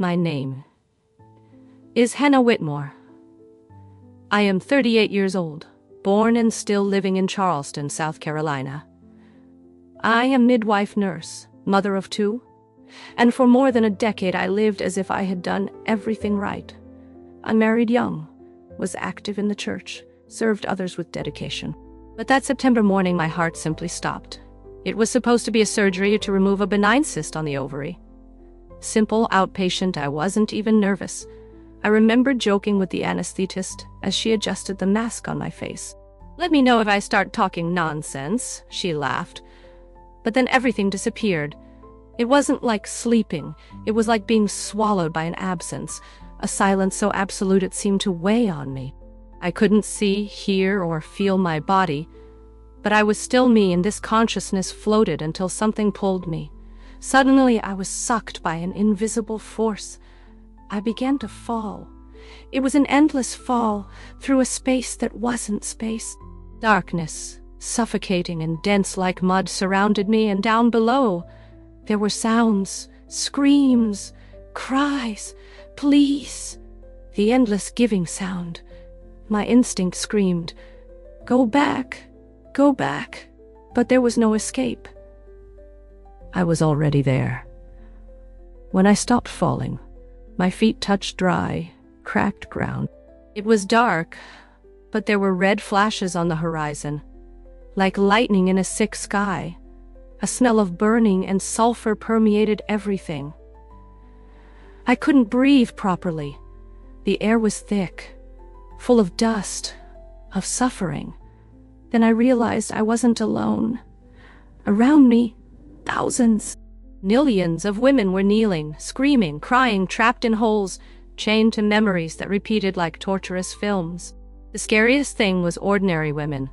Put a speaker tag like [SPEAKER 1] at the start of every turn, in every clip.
[SPEAKER 1] My name is Hannah Whitmore. I am 38 years old, born and still living in Charleston, South Carolina. I am midwife nurse, mother of two, and for more than a decade I lived as if I had done everything right. I married young, was active in the church, served others with dedication. But that September morning my heart simply stopped. It was supposed to be a surgery to remove a benign cyst on the ovary. Simple, outpatient, I wasn't even nervous. I remembered joking with the anesthetist as she adjusted the mask on my face. "Let me know if I start talking nonsense," she laughed. But then everything disappeared. It wasn't like sleeping. It was like being swallowed by an absence, a silence so absolute it seemed to weigh on me. I couldn't see, hear, or feel my body, but I was still me, and this consciousness floated until something pulled me. Suddenly, I was sucked by an invisible force. I began to fall. It was an endless fall through a space that wasn't space. Darkness, suffocating and dense like mud, surrounded me, and down below, there were sounds, screams, cries, pleas, the endless giving sound. My instinct screamed, "Go back, go back," but there was no escape. I was already there. When I stopped falling, my feet touched dry, cracked ground. It was dark, but there were red flashes on the horizon, like lightning in a sick sky. A smell of burning and sulfur permeated everything. I couldn't breathe properly. The air was thick, full of dust, of suffering. Then I realized I wasn't alone. Around me, thousands, millions of women were kneeling, screaming, crying, trapped in holes, chained to memories that repeated like torturous films. The scariest thing was ordinary women.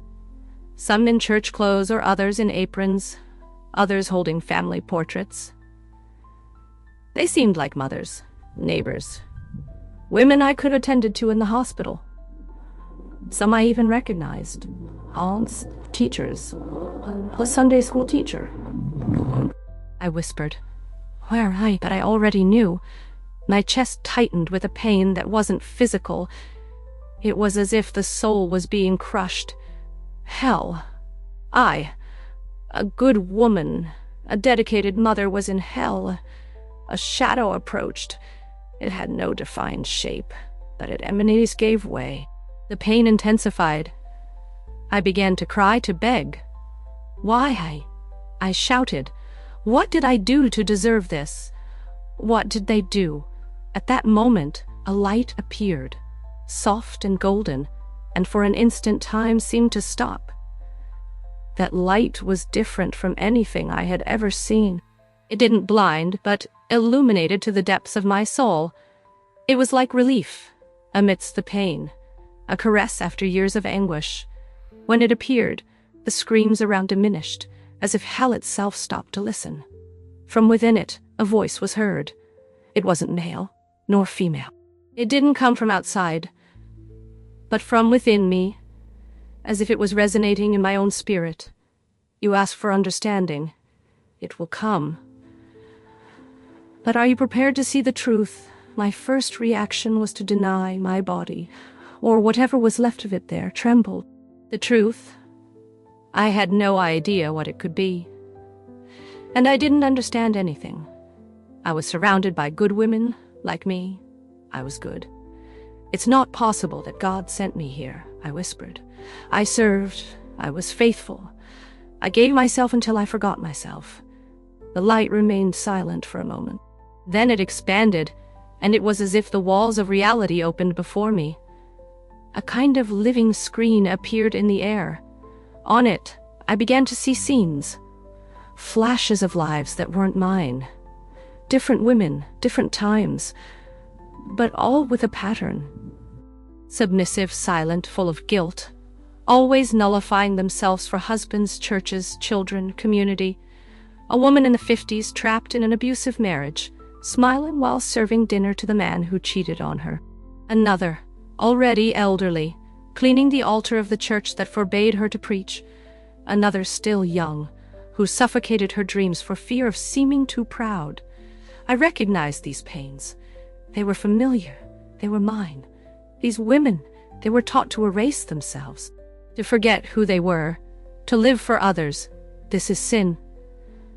[SPEAKER 1] Some in church clothes or others in aprons, others holding family portraits. They seemed like mothers, neighbors, women I could have attended to in the hospital. Some I even recognized. Aunts, teachers, a Sunday school teacher. I whispered, "Where am I?" But I already knew. My chest tightened with a pain that wasn't physical. It was as if the soul was being crushed. Hell. I, a good woman, a dedicated mother, was in hell. A shadow approached. It had no defined shape, but its emanations gave way. The pain intensified. I began to cry, to beg. "Why?" I shouted. What did I do to deserve this? What did they do? At that moment, a light appeared, soft and golden, and for an instant time seemed to stop. That light was different from anything I had ever seen. It didn't blind, but illuminated to the depths of my soul. It was like relief amidst the pain, a caress after years of anguish. When it appeared, the screams around diminished, as if hell itself stopped to listen. From within it, a voice was heard. It wasn't male, nor female. It didn't come from outside, but from within me, as if it was resonating in my own spirit. "You ask for understanding. It will come. But are you prepared to see the truth?" My first reaction was to deny. My body, or whatever was left of it there, trembled. The truth? I had no idea what it could be. And I didn't understand anything. I was surrounded by good women like me. I was good. "It's not possible that God sent me here," I whispered. "I served. I was faithful. I gave myself until I forgot myself." The light remained silent for a moment. Then it expanded, and it was as if the walls of reality opened before me. A kind of living screen appeared in the air. On it, I began to see scenes, flashes of lives that weren't mine. Different women, different times, but all with a pattern. Submissive, silent, full of guilt, always nullifying themselves for husbands, churches, children, community. A woman in the 50s trapped in an abusive marriage, smiling while serving dinner to the man who cheated on her. Another, already elderly, cleaning the altar of the church that forbade her to preach. Another still young, who suffocated her dreams for fear of seeming too proud. I recognized these pains. They were familiar. They were mine. These women, they were taught to erase themselves, to forget who they were, to live for others. This is sin.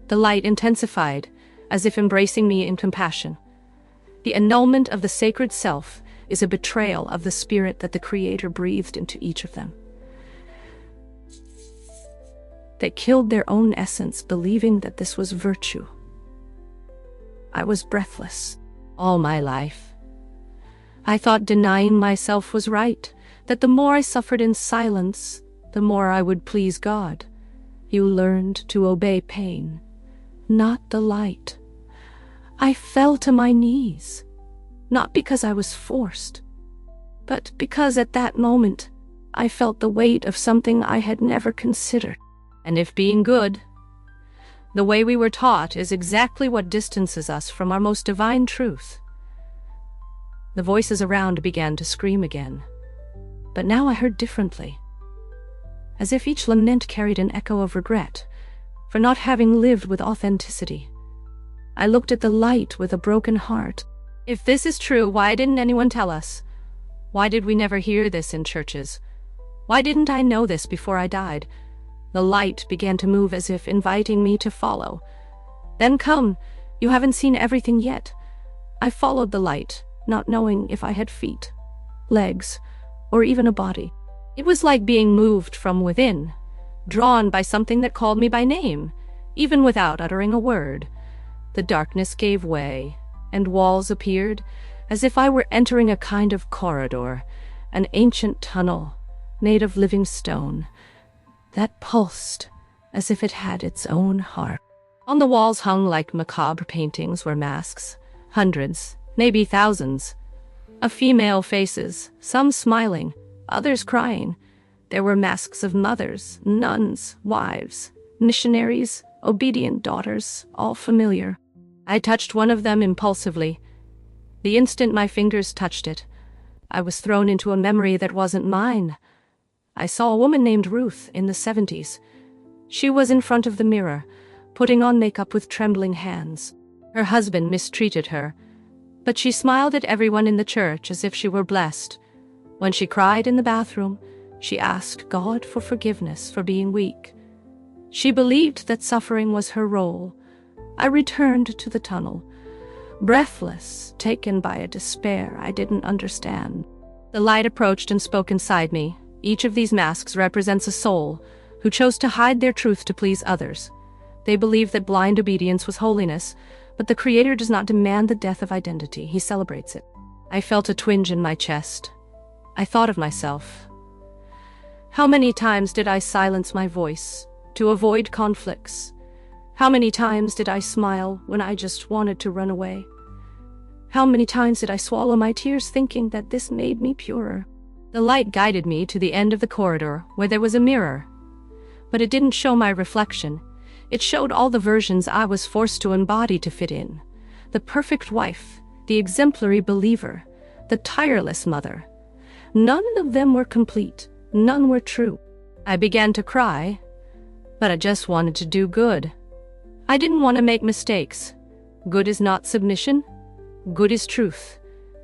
[SPEAKER 1] The light intensified, as if embracing me in compassion. The annulment of the sacred self is a betrayal of the spirit that the Creator breathed into each of them. They killed their own essence, believing that this was virtue. I was breathless all my life. I thought denying myself was right, that the more I suffered in silence, the more I would please God. You learned to obey pain, not the light. I fell to my knees, not because I was forced, but because at that moment I felt the weight of something I had never considered. And if being good, the way we were taught, is exactly what distances us from our most divine truth. The voices around began to scream again, but now I heard differently, as if each lament carried an echo of regret for not having lived with authenticity. I looked at the light with a broken heart. If this is true, why didn't anyone tell us? Why did we never hear this in churches? Why didn't I know this before I died? The light began to move as if inviting me to follow. Then come, you haven't seen everything yet. I followed the light, not knowing if I had feet, legs, or even a body. It was like being moved from within, drawn by something that called me by name, even without uttering a word. The darkness gave way, and walls appeared, as if I were entering a kind of corridor, an ancient tunnel made of living stone that pulsed as if it had its own heart. On the walls hung like macabre paintings were masks, hundreds, maybe thousands, of female faces, some smiling, others crying. There were masks of mothers, nuns, wives, missionaries, obedient daughters, all familiar. I touched one of them impulsively. The instant my fingers touched it, I was thrown into a memory that wasn't mine. I saw a woman named Ruth in the 70s. She was in front of the mirror, putting on makeup with trembling hands. Her husband mistreated her, but she smiled at everyone in the church as if she were blessed. When she cried in the bathroom, she asked God for forgiveness for being weak. She believed that suffering was her role. I returned to the tunnel, breathless, taken by a despair I didn't understand. The light approached and spoke inside me. Each of these masks represents a soul who chose to hide their truth to please others. They believe that blind obedience was holiness, but the Creator does not demand the death of identity. He celebrates it. I felt a twinge in my chest. I thought of myself. How many times did I silence my voice to avoid conflicts? How many times did I smile when I just wanted to run away? How many times did I swallow my tears thinking that this made me purer? The light guided me to the end of the corridor where there was a mirror. But it didn't show my reflection. It showed all the versions I was forced to embody to fit in. The perfect wife, the exemplary believer, the tireless mother. None of them were complete. None were true. I began to cry, but I just wanted to do good. I didn't want to make mistakes. Good is not submission. Good is truth.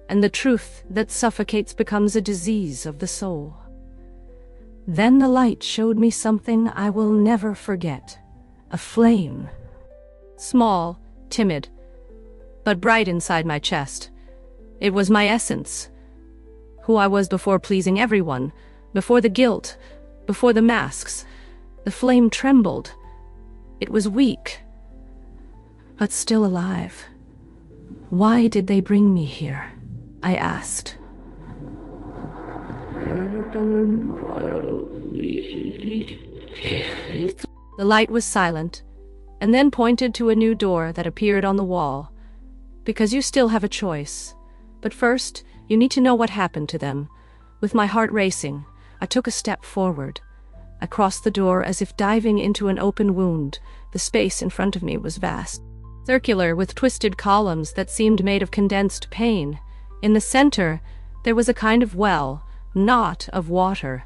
[SPEAKER 1] And the truth that suffocates becomes a disease of the soul. Then the light showed me something I will never forget. A flame. Small, timid, but bright inside my chest. It was my essence. Who I was before pleasing everyone, before the guilt, before the masks. The flame trembled. It was weak, but still alive. Why did they bring me here? I asked. The light was silent, and then pointed to a new door that appeared on the wall. Because you still have a choice. But first, you need to know what happened to them. With my heart racing, I took a step forward. I crossed the door as if diving into an open wound. The space in front of me was vast, circular with twisted columns that seemed made of condensed pain. In the center, there was a kind of well, not of water,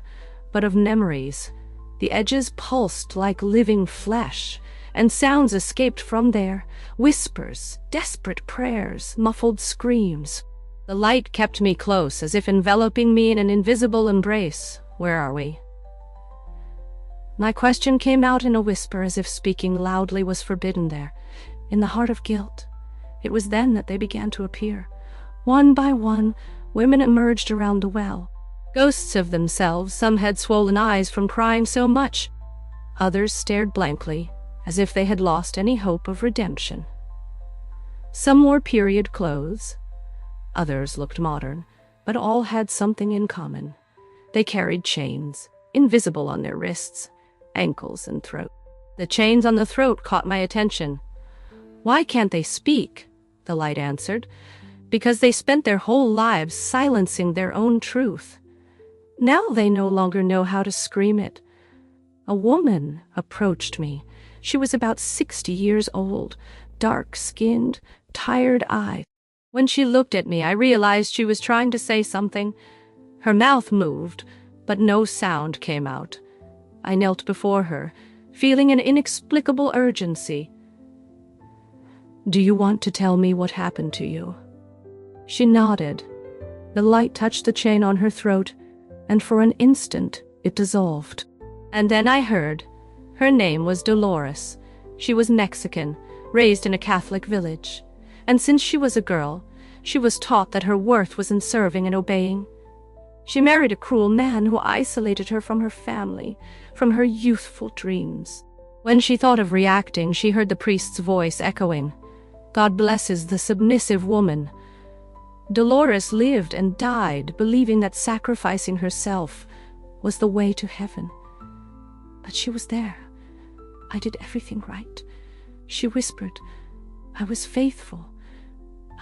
[SPEAKER 1] but of memories. The edges pulsed like living flesh, and sounds escaped from there, whispers, desperate prayers, muffled screams. The light kept me close, as if enveloping me in an invisible embrace. Where are we? My question came out in a whisper, as if speaking loudly was forbidden there, in the heart of guilt. It was then that they began to appear. One by one, women emerged around the well. Ghosts of themselves. Some had swollen eyes from crying so much. Others stared blankly, as if they had lost any hope of redemption. Some wore period clothes. Others looked modern, but all had something in common. They carried chains, invisible on their wrists, ankles, and throat. The chains on the throat caught my attention. "Why can't they speak?" the light answered. "Because they spent their whole lives silencing their own truth. Now they no longer know how to scream it." A woman approached me. She was about 60 years old, dark-skinned, tired-eyed. When she looked at me, I realized she was trying to say something. Her mouth moved, but no sound came out. I knelt before her, feeling an inexplicable urgency. "Do you want to tell me what happened to you?" She nodded. The light touched the chain on her throat, and for an instant it dissolved. And then I heard. Her name was Dolores. She was Mexican, raised in a Catholic village. And since she was a girl, she was taught that her worth was in serving and obeying. She married a cruel man who isolated her from her family, from her youthful dreams. When she thought of reacting, she heard the priest's voice echoing, "God blesses the submissive woman." Dolores lived and died believing that sacrificing herself was the way to heaven. But she was there. "I did everything right," she whispered. "I was faithful.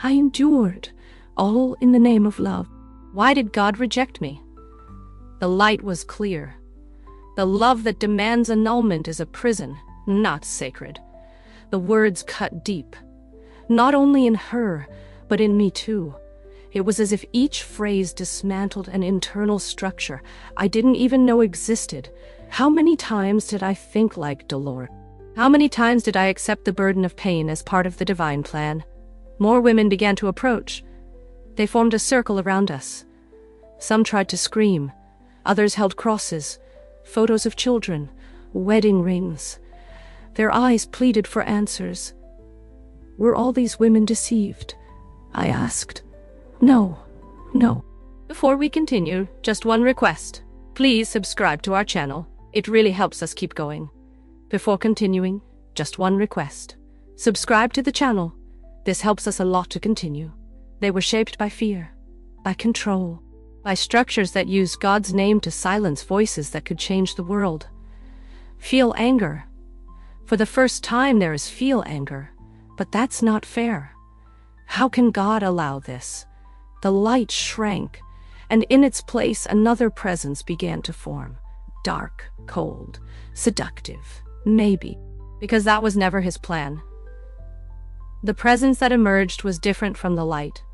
[SPEAKER 1] I endured, all in the name of love." Why did God reject me? The light was clear. The love that demands annulment is a prison, not sacred. The words cut deep. Not only in her, but in me too. It was as if each phrase dismantled an internal structure I didn't even know existed. How many times did I think like Dolores? How many times did I accept the burden of pain as part of the divine plan? More women began to approach. They formed a circle around us. Some tried to scream. Others held crosses, photos of children, wedding rings. Their eyes pleaded for answers. Were all these women deceived? I asked. No. Before we continue, just one request. Please subscribe to our channel. It really helps us keep going. Before continuing, just one request. Subscribe to the channel. This helps us a lot to continue. They were shaped by fear, by control, by structures that used God's name to silence voices that could change the world. Feel anger. For the first time there is feel anger. But that's not fair. How can God allow this? The light shrank, and in its place another presence began to form. Dark, cold, seductive, maybe, because that was never his plan. The presence that emerged was different from the light.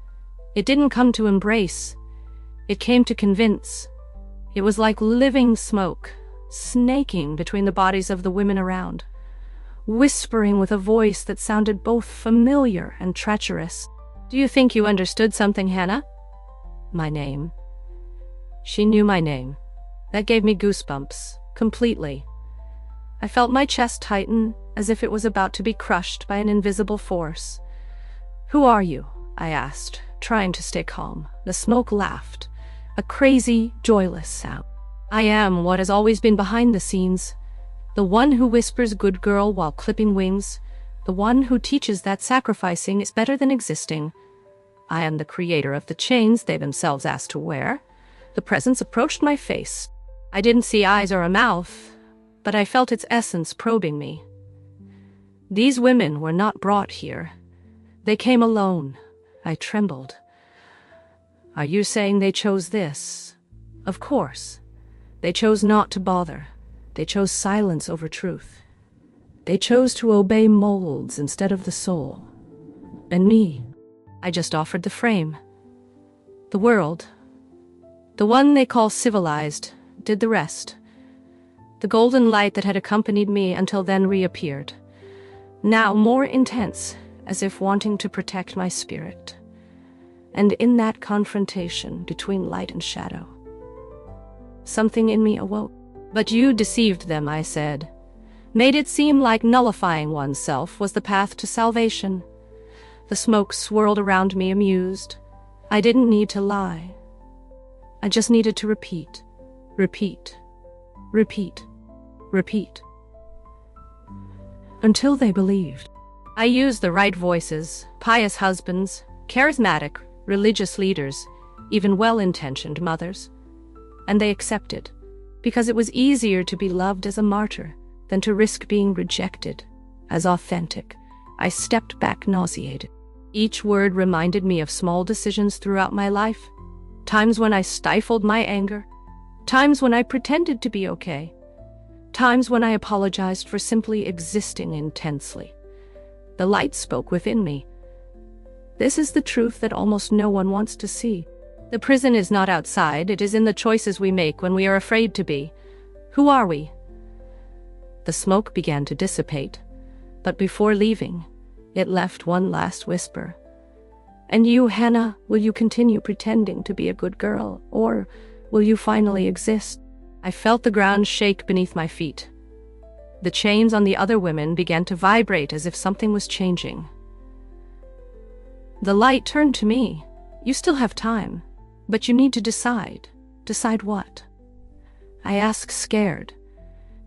[SPEAKER 1] It didn't come to embrace. It came to convince. It was like living smoke, snaking between the bodies of the women around, whispering with a voice that sounded both familiar and treacherous. "Do you think you understood something, Hannah?" My name. She knew my name. That gave me goosebumps, completely. I felt my chest tighten, as if it was about to be crushed by an invisible force. "Who are you?" I asked, trying to stay calm. The smoke laughed, a crazy, joyless sound. "I am what has always been behind the scenes. The one who whispers good girl while clipping wings. The one who teaches that sacrificing is better than existing. I am the creator of the chains they themselves asked to wear." The presence approached my face. I didn't see eyes or a mouth, but I felt its essence probing me. These women were not brought here. They came alone. I trembled. "Are you saying they chose this?" "Of course. They chose not to bother. They chose silence over truth. They chose to obey molds instead of the soul. And me, I just offered the frame. The world, the one they call civilized, did the rest. The golden light that had accompanied me until then reappeared, now more intense, as if wanting to protect my spirit. And in that confrontation between light and shadow, something in me awoke. "But you deceived them," I said. "Made it seem like nullifying oneself was the path to salvation." The smoke swirled around me, amused. I didn't need to lie. I just needed to repeat, repeat, repeat, repeat. Until they believed. I used the right voices, pious husbands, charismatic, religious leaders, even well-intentioned mothers. And they accepted, because it was easier to be loved as a martyr than to risk being rejected as authentic. I stepped back nauseated. Each word reminded me of small decisions throughout my life, times when I stifled my anger, times when I pretended to be okay, times when I apologized for simply existing intensely. The light spoke within me. This is the truth that almost no one wants to see. The prison is not outside, it is in the choices we make when we are afraid to be. Who are we? The smoke began to dissipate, but before leaving, it left one last whisper. "And you, Hannah, will you continue pretending to be a good girl, or will you finally exist?" I felt the ground shake beneath my feet. The chains on the other women began to vibrate as if something was changing. The light turned to me. "You still have time, but you need to decide. Decide what?" I asked, scared.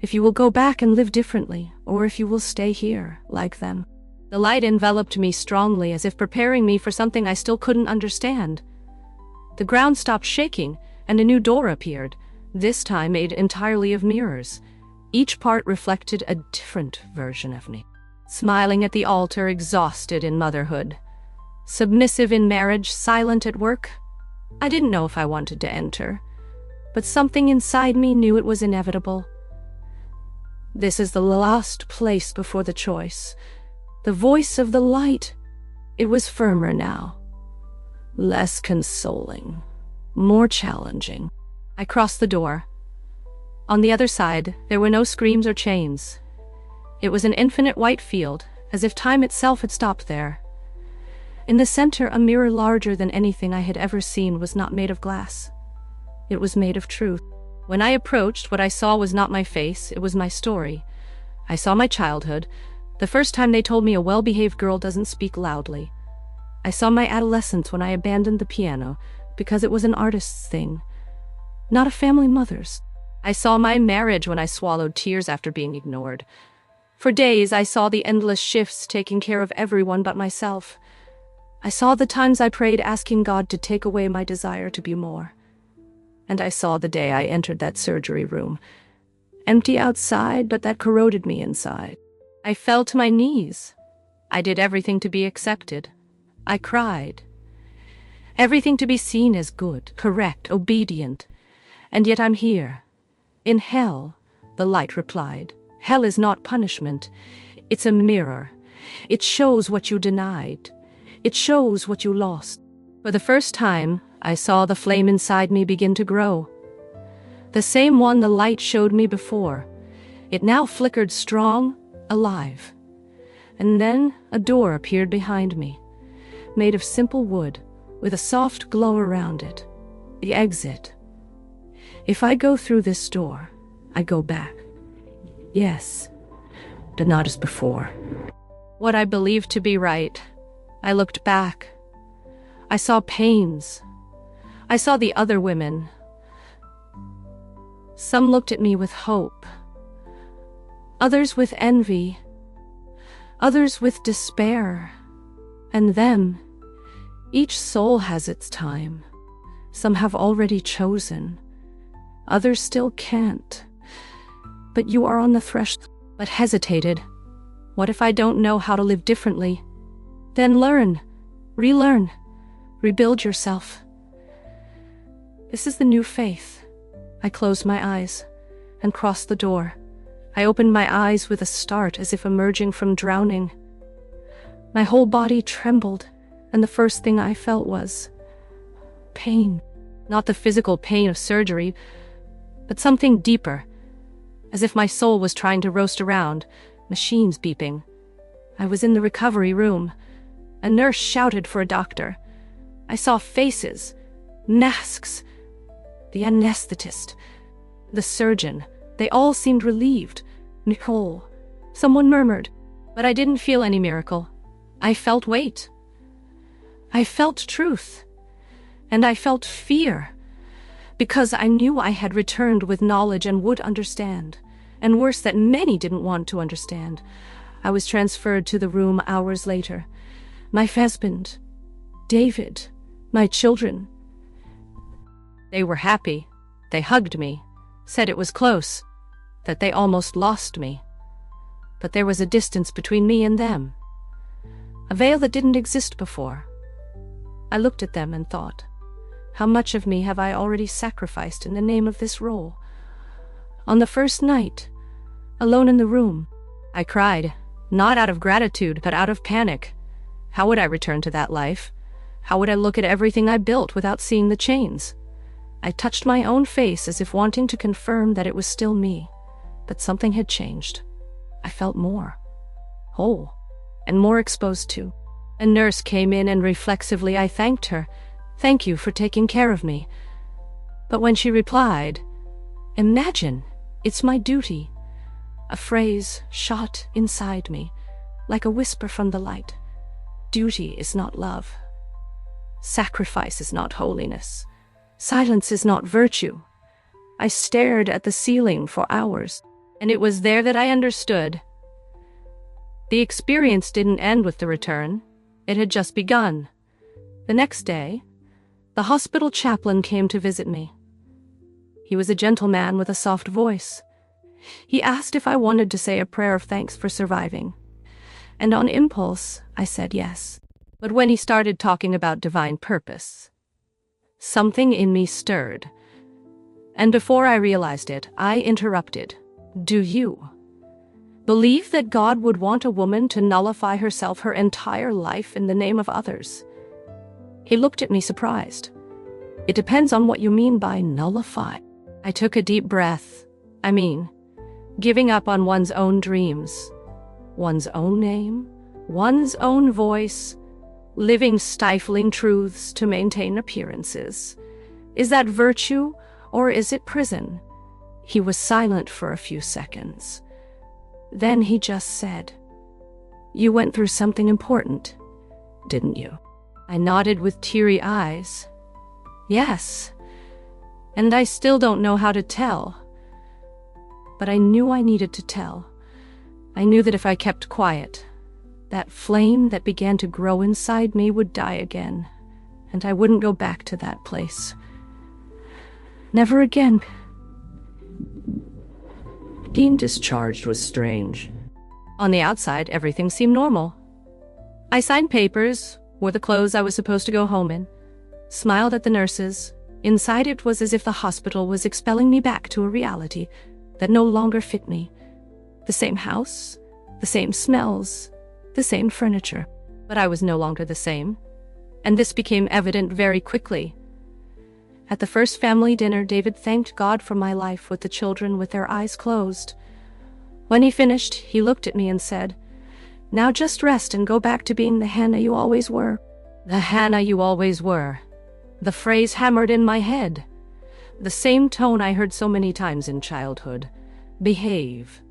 [SPEAKER 1] "If you will go back and live differently, or if you will stay here, like them." The light enveloped me strongly, as if preparing me for something I still couldn't understand. The ground stopped shaking, and a new door appeared, this time made entirely of mirrors. Each part reflected a different version of me. Smiling at the altar, exhausted in motherhood. Submissive in marriage, silent at work. I didn't know if I wanted to enter, but something inside me knew it was inevitable. This is the last place before the choice. The voice of the light. It was firmer now. Less consoling. More challenging. I crossed the door. On the other side, there were no screams or chains. It was an infinite white field, as if time itself had stopped there. In the center, a mirror larger than anything I had ever seen was not made of glass. It was made of truth. When I approached, what I saw was not my face, it was my story. I saw my childhood, the first time they told me a well-behaved girl doesn't speak loudly. I saw my adolescence when I abandoned the piano, because it was an artist's thing, not a family mother's. I saw my marriage when I swallowed tears after being ignored. For days, I saw the endless shifts taking care of everyone but myself. I saw the times I prayed asking God to take away my desire to be more. And I saw the day I entered that surgery room. Empty outside, but that corroded me inside. I fell to my knees. I did everything to be accepted. I cried. Everything to be seen as good, correct, obedient. And yet I'm here. In hell, the light replied. Hell is not punishment. It's a mirror. It shows what you denied. It shows what you lost. For the first time, I saw the flame inside me begin to grow. The same one the light showed me before. It now flickered strong, alive. And then a door appeared behind me, made of simple wood, with a soft glow around it. The exit. If I go through this door, I go back. Yes, but not as before. What I believed to be right. I looked back. I saw pains. I saw the other women. Some looked at me with hope. Others with envy. Others with despair. And them. Each soul has its time. Some have already chosen. Others still can't. But you are on the threshold. But hesitated. What if I don't know how to live differently? Then learn. Relearn. Rebuild yourself. This is the new faith. I closed my eyes and crossed the door. I opened my eyes with a start as if emerging from drowning. My whole body trembled, and the first thing I felt was pain. Not the physical pain of surgery, but something deeper, as if my soul was trying to roast around, machines beeping. I was in the recovery room. A nurse shouted for a doctor. I saw faces, masks, the anesthetist, the surgeon. They all seemed relieved. "Nicole," someone murmured, but I didn't feel any miracle. I felt weight. I felt truth. And I felt fear, because I knew I had returned with knowledge and would understand. And worse, that many didn't want to understand. I was transferred to the room hours later. My husband, David, my children. They were happy. They hugged me, said it was close, that they almost lost me. But there was a distance between me and them, a veil that didn't exist before. I looked at them and thought, how much of me have I already sacrificed in the name of this role? On the first night, alone in the room, I cried, not out of gratitude, but out of panic. How would I return to that life? How would I look at everything I built without seeing the chains? I touched my own face as if wanting to confirm that it was still me, but something had changed. I felt more whole and more exposed to. A nurse came in and reflexively I thanked her. "Thank you for taking care of me." But when she replied, "Imagine, it's my duty," a phrase shot inside me, like a whisper from the light. Duty is not love. Sacrifice is not holiness. Silence is not virtue. I stared at the ceiling for hours, and it was there that I understood. The experience didn't end with the return. It had just begun. The next day, the hospital chaplain came to visit me. He was a gentleman with a soft voice. He asked if I wanted to say a prayer of thanks for surviving. And on impulse, I said yes. But when he started talking about divine purpose, something in me stirred. And before I realized it, I interrupted. "Do you believe that God would want a woman to nullify herself her entire life in the name of others?" He looked at me surprised. "It depends on what you mean by nullify." I took a deep breath. Giving up on one's own dreams, one's own name, one's own voice, living stifling truths to maintain appearances. Is that virtue, or is it prison? He was silent for a few seconds. Then he just said, "You went through something important, didn't you?" I nodded with teary eyes. "Yes, and I still don't know how to tell." But I knew I needed to tell. I knew that if I kept quiet, that flame that began to grow inside me would die again, and I wouldn't go back to that place. Never again. Being discharged was strange. On the outside, everything seemed normal. I signed papers, wore the clothes I was supposed to go home in, smiled at the nurses. Inside it was as if the hospital was expelling me back to a reality that no longer fit me. The same house, the same smells, the same furniture. But I was no longer the same, and this became evident very quickly. At the first family dinner, David thanked God for my life with the children with their eyes closed. When he finished, he looked at me and said, "Now just rest and go back to being the Hannah you always were." The Hannah you always were. The phrase hammered in my head. The same tone I heard so many times in childhood. Behave.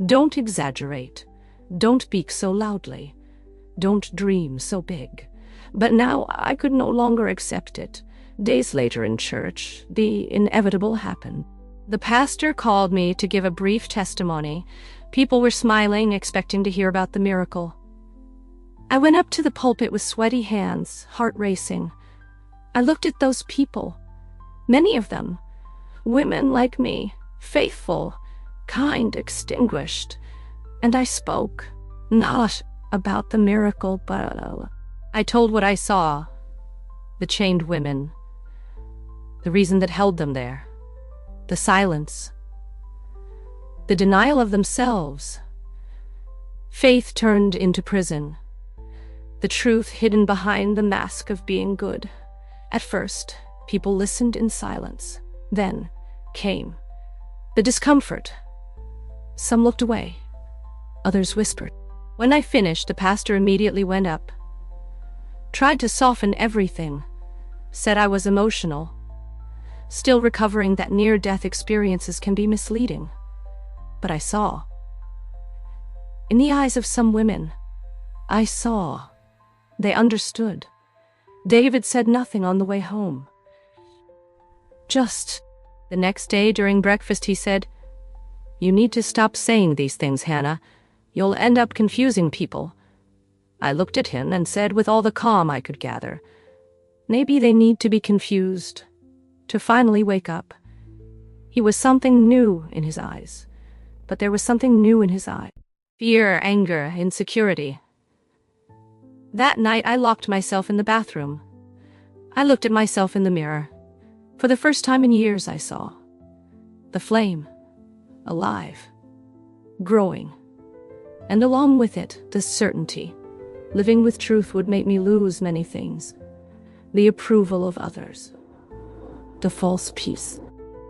[SPEAKER 1] Don't exaggerate. Don't speak so loudly. Don't dream so big. But now I could no longer accept it. Days later in church, the inevitable happened. The pastor called me to give a brief testimony. People were smiling, expecting to hear about the miracle. I went up to the pulpit with sweaty hands, heart racing. I looked at those people, many of them, women like me, faithful, kind, extinguished, and I spoke, not about the miracle, but I told what I saw, the chained women, the reason that held them there, the silence, the denial of themselves. Faith turned into prison, the truth hidden behind the mask of being good. At first, people listened in silence. Then came the discomfort. Some looked away. Others whispered. When I finished, the pastor immediately went up, tried to soften everything, said I was emotional, still recovering that near-death experiences can be misleading. But I saw. In the eyes of some women, I saw. They understood. David said nothing on the way home. Just the next day during breakfast he said, "You need to stop saying these things, Hannah. You'll end up confusing people." I looked at him and said with all the calm I could gather, "Maybe they need to be confused to finally wake up." He was something new in his eyes, but there was something new in his eye. Fear, anger, insecurity. That night I locked myself in the bathroom. I looked at myself in the mirror. For the first time in years I saw the flame, alive, growing, and along with it, the certainty. Living with truth would make me lose many things. The approval of others. The false peace.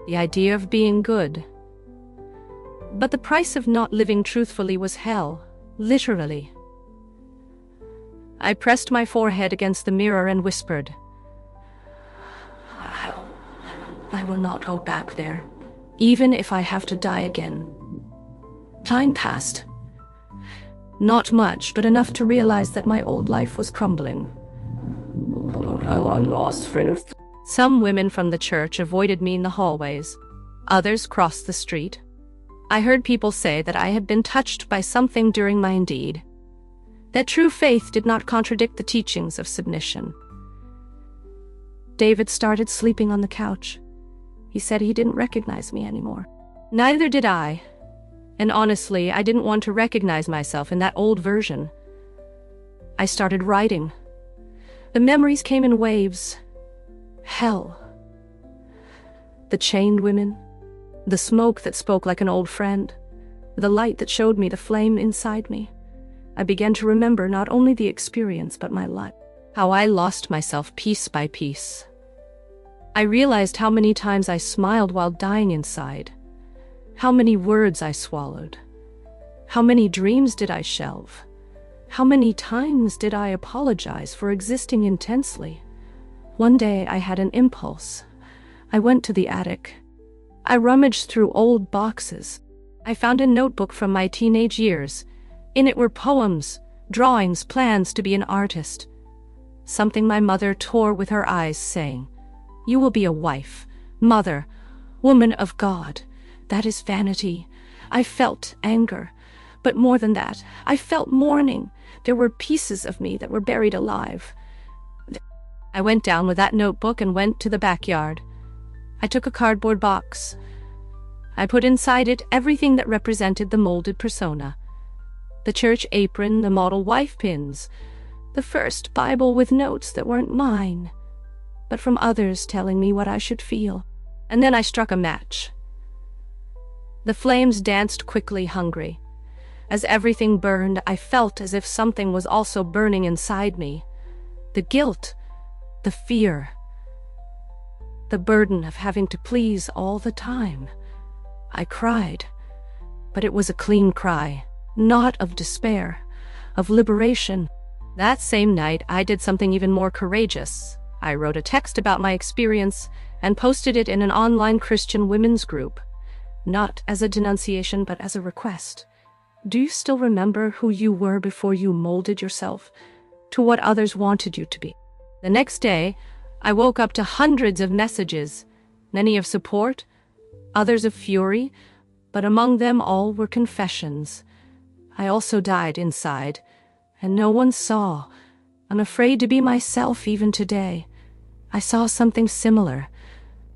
[SPEAKER 1] The idea of being good. But the price of not living truthfully was hell, literally. I pressed my forehead against the mirror and whispered, I will not go back there, even if I have to die again. Time passed. Not much, but enough to realize that my old life was crumbling. I lost friends. Some women from the church avoided me in the hallways. Others crossed the street. I heard people say that I had been touched by something during my deed. That true faith did not contradict the teachings of submission. David started sleeping on the couch. He said he didn't recognize me anymore. Neither did I. And honestly, I didn't want to recognize myself in that old version. I started writing. The memories came in waves. Hell. The chained women. The smoke that spoke like an old friend. The light that showed me the flame inside me. I began to remember not only the experience, but my life. How I lost myself piece by piece. I realized how many times I smiled while dying inside. How many words I swallowed. How many dreams did I shelve? How many times did I apologize for existing intensely? One day I had an impulse. I went to the attic. I rummaged through old boxes. I found a notebook from my teenage years. In it were poems, drawings, plans to be an artist. Something my mother tore with her eyes, saying, "You will be a wife, mother, woman of God. That is vanity." I felt anger, but more than that, I felt mourning. There were pieces of me that were buried alive. I went down with that notebook and went to the backyard. I took a cardboard box. I put inside it everything that represented the molded persona. The church apron, the model wife pins, the first Bible with notes that weren't mine, but from others telling me what I should feel. And then I struck a match. The flames danced quickly, hungry. As everything burned, I felt as if something was also burning inside me. The guilt, the fear, the burden of having to please all the time. I cried, but it was a clean cry, not of despair, of liberation. That same night, I did something even more courageous. I wrote a text about my experience and posted it in an online Christian women's group, not as a denunciation, but as a request. Do you still remember who you were before you molded yourself to what others wanted you to be? The next day, I woke up to hundreds of messages, many of support, others of fury, but among them all were confessions. I also died inside, and no one saw. I'm afraid to be myself even today. I saw something similar,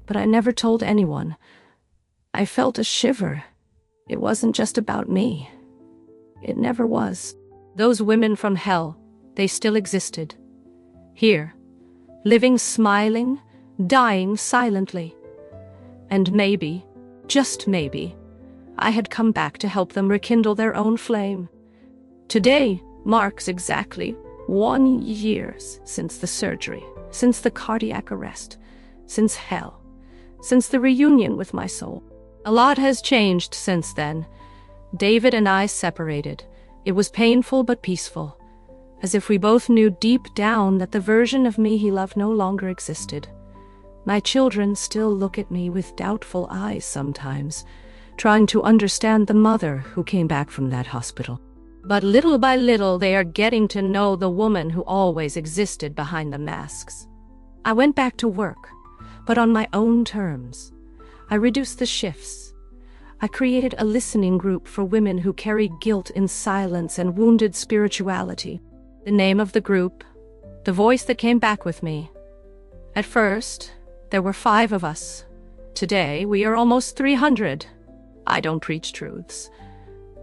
[SPEAKER 1] but I never told anyone. I felt a shiver. It wasn't just about me. It never was. Those women from hell, they still existed. Here, living smiling, dying silently. And maybe, just maybe, I had come back to help them rekindle their own flame. Today marks exactly 1 year since the surgery, since the cardiac arrest, since hell, since the reunion with my soul. A lot has changed since then. David and I separated. It was painful but peaceful. as if we both knew deep down that the version of me he loved no longer existed. My children still look at me with doubtful eyes sometimes, trying to understand the mother who came back from that hospital. But little by little, they are getting to know the woman who always existed behind the masks. I went back to work, but on my own terms. I reduced the shifts. I created a listening group for women who carry guilt in silence and wounded spirituality. The name of the group, the voice that came back with me. At first, there were 5 of us. Today, we are almost 300. I don't preach truths.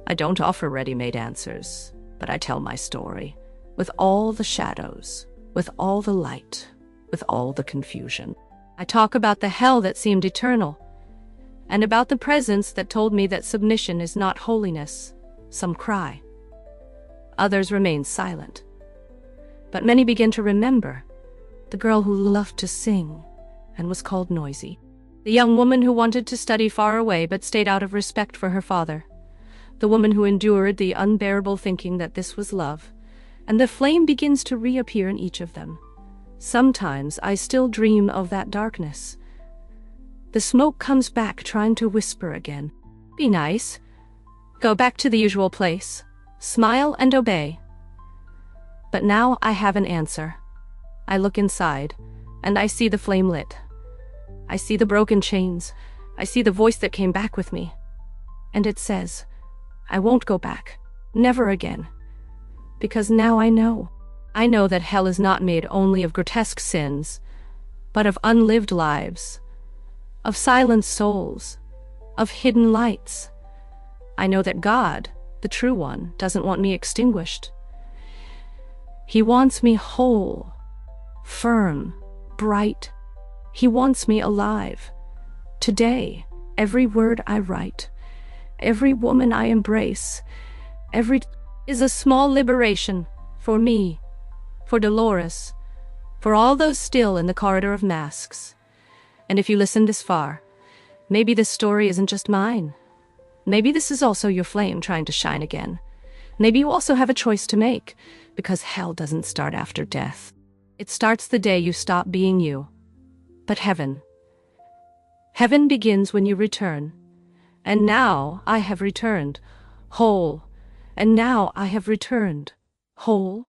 [SPEAKER 1] I don't offer ready-made answers, but I tell my story, with all the shadows, with all the light, with all the confusion. I talk about the hell that seemed eternal, and about the presence that told me that submission is not holiness. Some cry. Others remain silent. But many begin to remember the girl who loved to sing and was called noisy. The young woman who wanted to study far away but stayed out of respect for her father. The woman who endured the unbearable thinking that this was love. And the flame begins to reappear in each of them. Sometimes I still dream of that darkness. The smoke comes back trying to whisper again. Be nice. Go back to the usual place. Smile and obey. But now I have an answer. I look inside, and I see the flame lit. I see the broken chains. I see the voice that came back with me. And it says, I won't go back. Never again. Because now I know. I know that hell is not made only of grotesque sins, but of unlived lives, of silent souls, of hidden lights. I know that God, the true one, doesn't want me extinguished. He wants me whole, firm, bright. He wants me alive. Today, every word I write, every woman I embrace, every is a small liberation for me, for Dolores, for all those still in the corridor of masks. And if you listen this far, maybe this story isn't just mine. Maybe this is also your flame trying to shine again. Maybe you also have a choice to make, because hell doesn't start after death. It starts the day you stop being you. But heaven begins when you return. And now I have returned, whole. And now I have returned, whole.